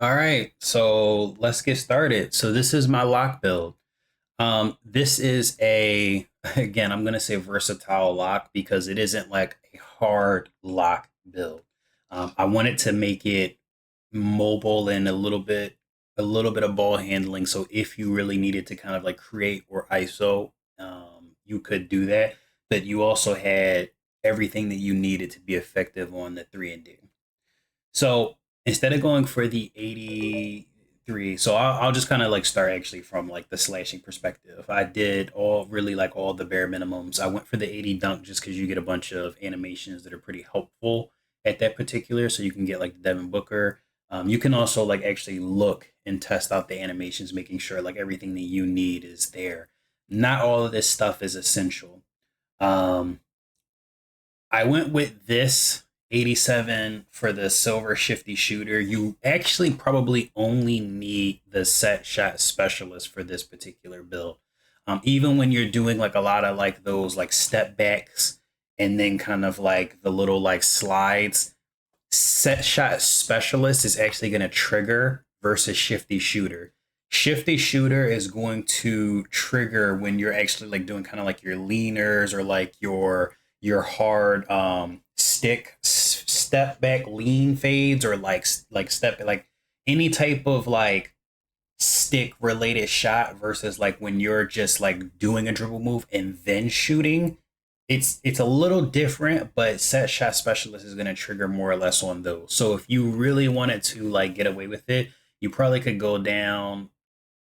All right, so let's get started. So this is my lock build. This is a again, I'm gonna say versatile lock because it isn't like a hard lock build. I wanted to make it mobile and a little bit of ball handling. So if you really needed to kind of like create or ISO, you could do that. But you also had everything that you needed to be effective on the three and D. So instead of going for the 83, so I'll just kind of like start actually from like the slashing perspective. I did all the bare minimums. I went for the 80 dunk just because you get a bunch of animations that are pretty helpful at that particular. So you can get like the Devin Booker. You can also like actually look and test out the animations, making sure like everything that you need is there. Not all of this stuff is essential. Um, I went with this 87 for the silver shifty shooter. You actually probably only need the set shot specialist for this particular build. Even when you're doing like a lot of like those like step backs and then kind of like the little like slides, set shot specialist is actually going to trigger versus shifty shooter. Shifty shooter is going to trigger when you're actually like doing kind of like your leaners or like your hard step back lean fades or like step like any type of like stick related shot versus like when you're just like doing a dribble move and then shooting. It's a little different, but set shot specialist is going to trigger more or less on those. So if you really wanted to like get away with it, you probably could go down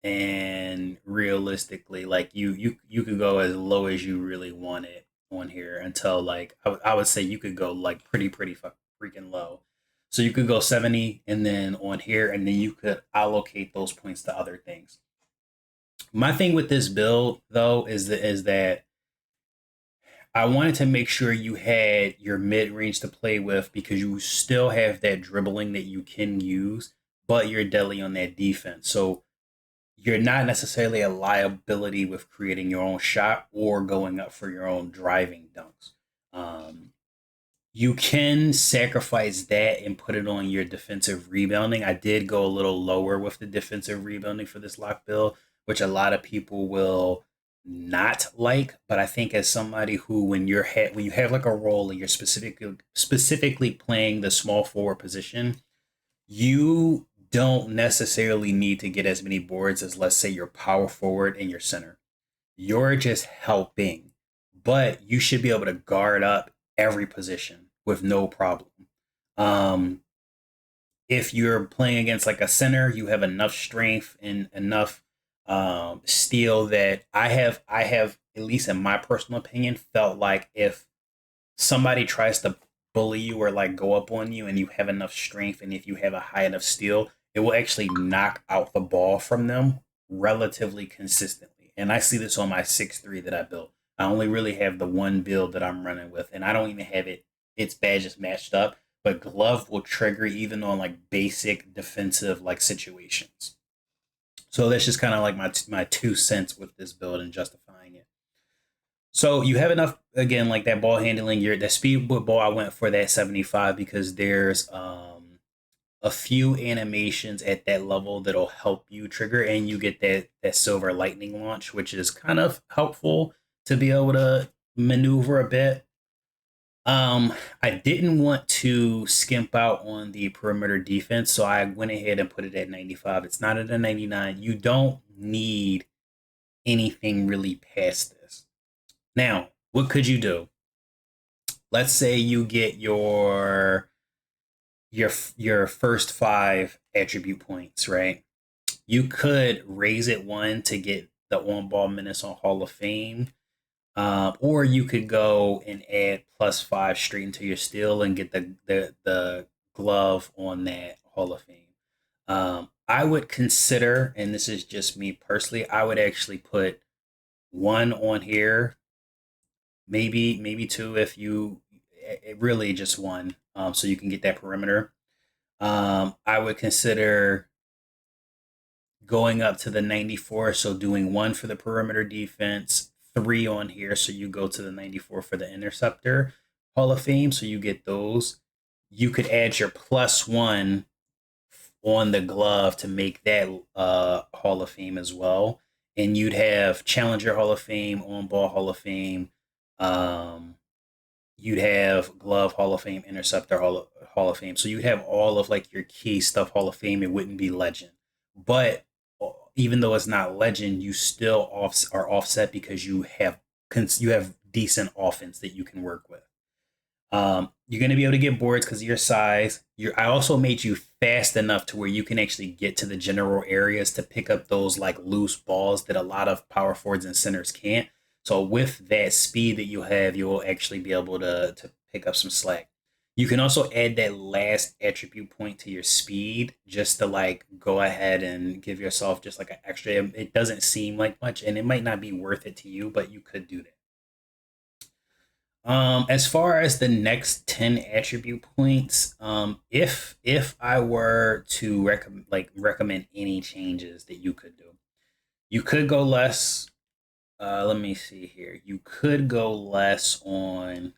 and realistically like you could go as low as you really want it on here until like I would say you could go like pretty freaking low. So you could go 70 and then on here and then you could allocate those points to other things. My thing with this build though is that I wanted to make sure you had your mid range to play with because you still have that dribbling that you can use, but you're deadly on that defense. So you're not necessarily a liability with creating your own shot or going up for your own driving dunks. Um, you can sacrifice that and put it on your defensive rebounding. I did go a little lower with the defensive rebounding for this lock build, which a lot of people will not like. But I think as somebody who, when you have like a role and you're specifically playing the small forward position, you don't necessarily need to get as many boards as let's say your power forward and your center. You're just helping, but you should be able to guard up every position with no problem. Um, if you're playing against like a center, you have enough strength and enough steel that I have at least in my personal opinion felt like if somebody tries to bully you or like go up on you and you have enough strength and if you have a high enough steel, it will actually knock out the ball from them relatively consistently. And I see this on my 6'3" that I built. I only really have the one build that I'm running with, and I don't even have its badges matched up. But glove will trigger even on like basic defensive like situations. So that's just kind of like my 2 cents with this build and justifying it. So you have enough again, like that ball handling. Your the speed ball, I went for that 75 because there's a few animations at that level that'll help you trigger, and you get that silver lightning launch, which is kind of helpful to be able to maneuver a bit. I didn't want to skimp out on the perimeter defense, so I went ahead and put it at 95. It's not at a 99. You don't need anything really past this. Now, what could you do? Let's say you get your first five attribute points, right? You could raise it one to get the on ball minutes on Hall of Fame, or you could go and add +5 straight into your steal and get the glove on that Hall of Fame. I would consider, and this is just me personally, I would actually put one on here, maybe two if you really just one, so you can get that perimeter. I would consider going up to the 94, so doing one for the perimeter defense, three on here, so you go to the 94 for the interceptor Hall of Fame, so you get those. You could add your +1 on the glove to make that Hall of Fame as well. And you'd have Challenger Hall of Fame, On Ball Hall of Fame, um, you'd have Glove Hall of Fame, Interceptor Hall of Fame. So you'd have all of like your key stuff Hall of Fame. It wouldn't be Legend, but even though it's not Legend, you still are offset because you have decent offense that you can work with. You're going to be able to get boards because of your size. I also made you fast enough to where you can actually get to the general areas to pick up those like loose balls that a lot of power forwards and centers can't. So with that speed that you have, you'll actually be able to pick up some slack. You can also add that last attribute point to your speed just to like go ahead and give yourself just like an extra. It doesn't seem like much and it might not be worth it to you, but you could do that. As far as the next 10 attribute points, if I were to recommend any changes that you could do, you could go less. Let me see here. You could go less on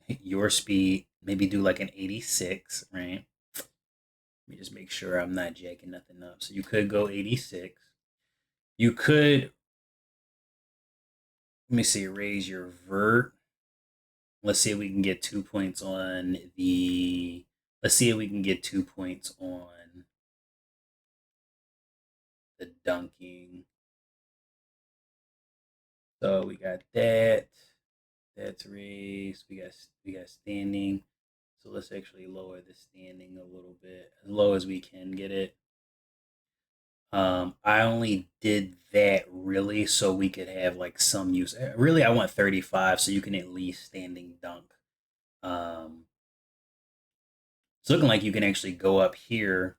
your speed. Maybe do like an 86, right? Let me just make sure I'm not jacking nothing up. So you could go 86. You could, let me see, raise your vert. Let's see if we can get 2 points on the. Let's see if we can get 2 points on the dunking. So we got that. That's raised. We got standing. So let's actually lower the standing a little bit, as low as we can get it. I only did that really so we could have like some use. Really, I want 35 so you can at least standing dunk. Um, it's looking like you can actually go up here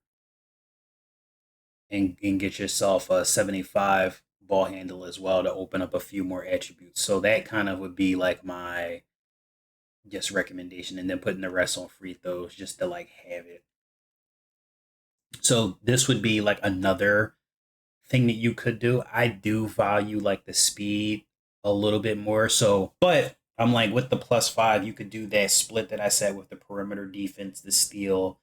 and get yourself a 75 ball handle as well to open up a few more attributes. So that kind of would be like my just recommendation, and then putting the rest on free throws just to like have it. So this would be like another thing that you could do. I do value like the speed a little bit more. So, but I'm like with the +5, you could do that split that I said with the perimeter defense, the steal,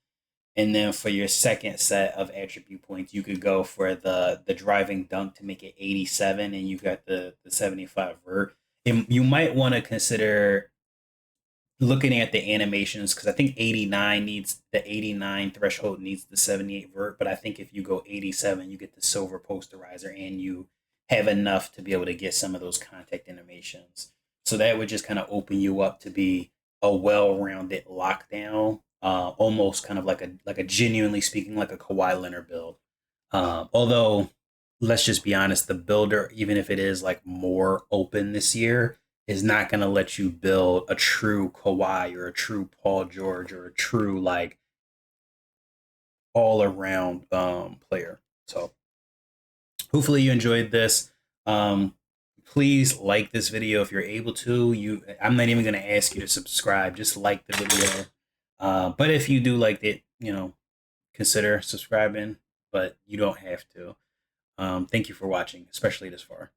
and then for your second set of attribute points, you could go for the driving dunk to make it 87, and you got the 75 vert. And you might want to consider looking at the animations because I think 89 threshold needs the 78 vert, but I think if you go 87, you get the silver posterizer and you have enough to be able to get some of those contact animations. So that would just kind of open you up to be a well-rounded lockdown, almost kind of like a genuinely speaking like a Kawhi Leonard build. Although let's just be honest, the builder, even if it is like more open this year, is not going to let you build a true Kawhi or a true Paul George or a true like all around player. So hopefully you enjoyed this. Please like this video if you're able to. I'm not even going to ask you to subscribe. Just like the video. But if you do like it, consider subscribing. But you don't have to. Thank you for watching, especially this far.